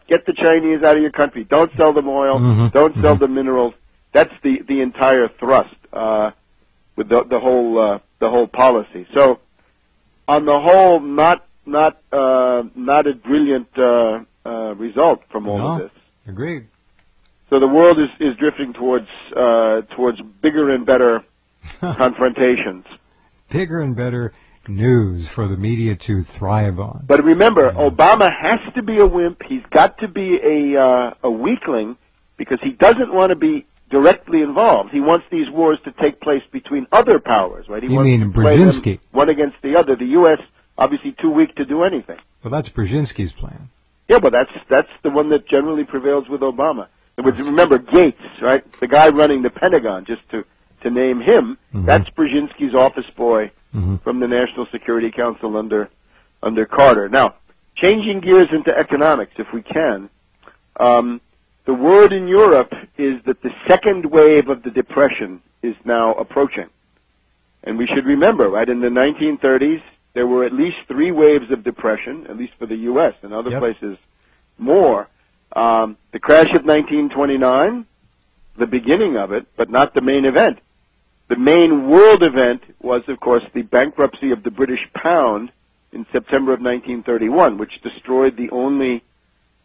Get the Chinese out of your country. Don't sell them oil. Don't sell them minerals. That's the entire thrust with the whole policy. So, on the whole, not a brilliant result from all of this. Agreed. So the world is drifting towards bigger and better confrontations. Bigger and better news for the media to thrive on. But remember, Obama has to be a wimp. He's got to be a weakling because he doesn't want to be directly involved. He wants these wars to take place between other powers, right? You mean Brzezinski? One against the other. The U.S. obviously too weak to do anything. Well, that's Brzezinski's plan. Yeah, but that's the one that generally prevails with Obama. Remember Gates, right? The guy running the Pentagon, just to name him. That's Brzezinski's office boy from the National Security Council under Carter. Now, changing gears into economics, if we can. The word in Europe is that the second wave of the Depression is now approaching. And we should remember, right, in the 1930s, there were at least 3 waves of depression, at least for the U.S. and other places more. The crash of 1929, the beginning of it, but not the main event. The main world event was, of course, the bankruptcy of the British pound in September of 1931, which destroyed the only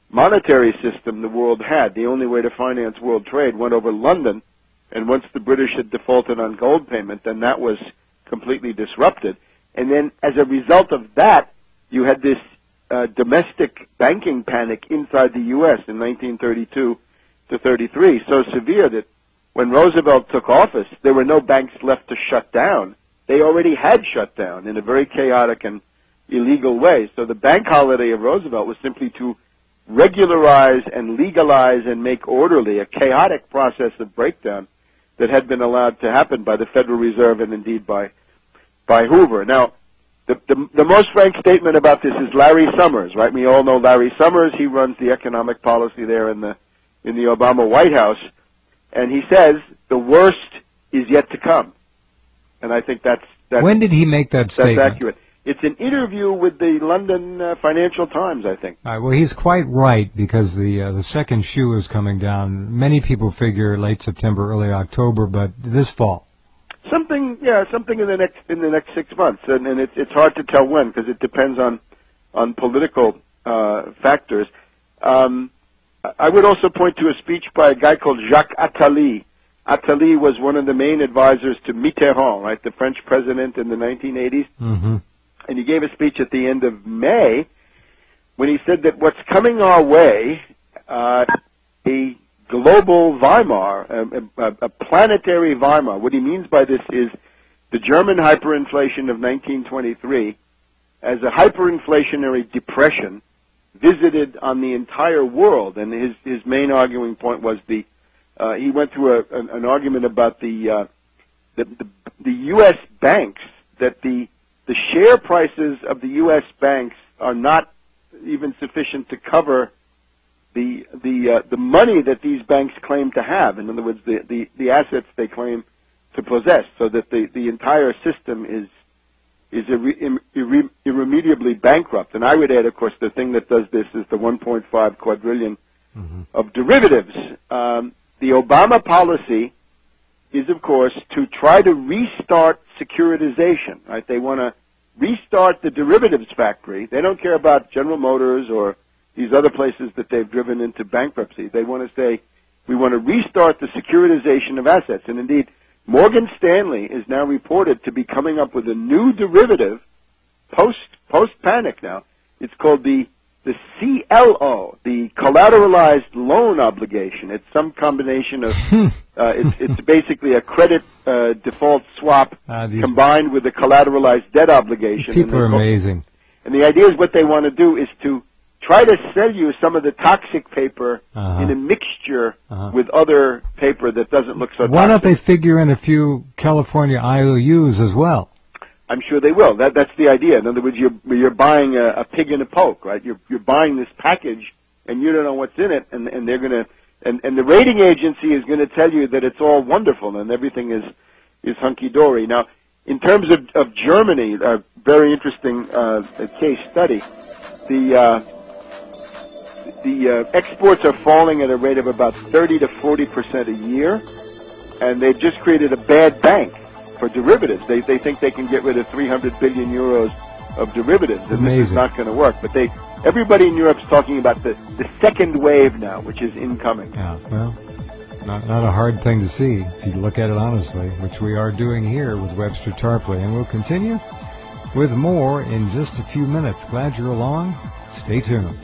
monetary system the world had. The only way to finance world trade went over London, and once the British had defaulted on gold payment, then that was completely disrupted. And then, as a result of that, you had this domestic banking panic inside the U.S. in 1932 to 33, so severe that when Roosevelt took office, there were no banks left to shut down. They already had shut down in a very chaotic and illegal way. So the bank holiday of Roosevelt was simply to regularize and legalize and make orderly a chaotic process of breakdown that had been allowed to happen by the Federal Reserve and indeed by Hoover. Now, the most frank statement about this is Larry Summers, right? We all know Larry Summers. He runs the economic policy there in the Obama White House. And he says the worst is yet to come. And I think that's when did he make that statement? That's accurate. It's an interview with the London Financial Times, I think. All right, well, he's quite right because the second shoe is coming down. Many people figure late September, early October, but this fall. Something in the next 6 months, and it's hard to tell when because it depends on political factors. I would also point to a speech by a guy called Jacques Attali. Attali was one of the main advisors to Mitterrand, right, the French president in the 1980s. And he gave a speech at the end of May when he said that what's coming our way, a global Weimar, a planetary Weimar. What he means by this is the German hyperinflation of 1923 as a hyperinflationary depression visited on the entire world. And his main arguing point was he went through an argument about the U.S. banks, that the share prices of the U.S. banks are not even sufficient to cover the money that these banks claim to have. In other words, the assets they claim to possess, so that the entire system is irremediably bankrupt. And I would add, of course, the thing that does this is the 1.5 quadrillion of derivatives. The Obama policy is, of course, to try to restart securitization. Right? They want to restart the derivatives factory. They don't care about General Motors or these other places that they've driven into bankruptcy. They want to say, we want to restart the securitization of assets. And indeed, Morgan Stanley is now reported to be coming up with a new derivative post-panic now. It's called the CLO, the collateralized loan obligation. It's some combination of, it's basically a credit default swap combined with a collateralized debt obligation. People are amazing. And the idea is what they want to do is to try to sell you some of the toxic paper in a mixture with other paper that doesn't look so toxic. Why don't they figure in a few California IOUs as well? I'm sure they will. That's the idea. In other words, you're buying a pig in a poke, right? You're buying this package, and you don't know what's in it, and they're gonna and the rating agency is going to tell you that it's all wonderful and everything is hunky dory. Now, in terms of Germany, a very interesting case study. the exports are falling at a rate of about 30 to 40% a year, and they've just created a bad bank for derivatives. They think they can get rid of 300 billion euros of derivatives, and Amazing. This is not going to work. But everybody in Europe's talking about the second wave now, which is incoming. Yeah, well, not a hard thing to see if you look at it honestly, which we are doing here with Webster Tarpley, and we'll continue with more in just a few minutes. Glad you're along. Stay tuned.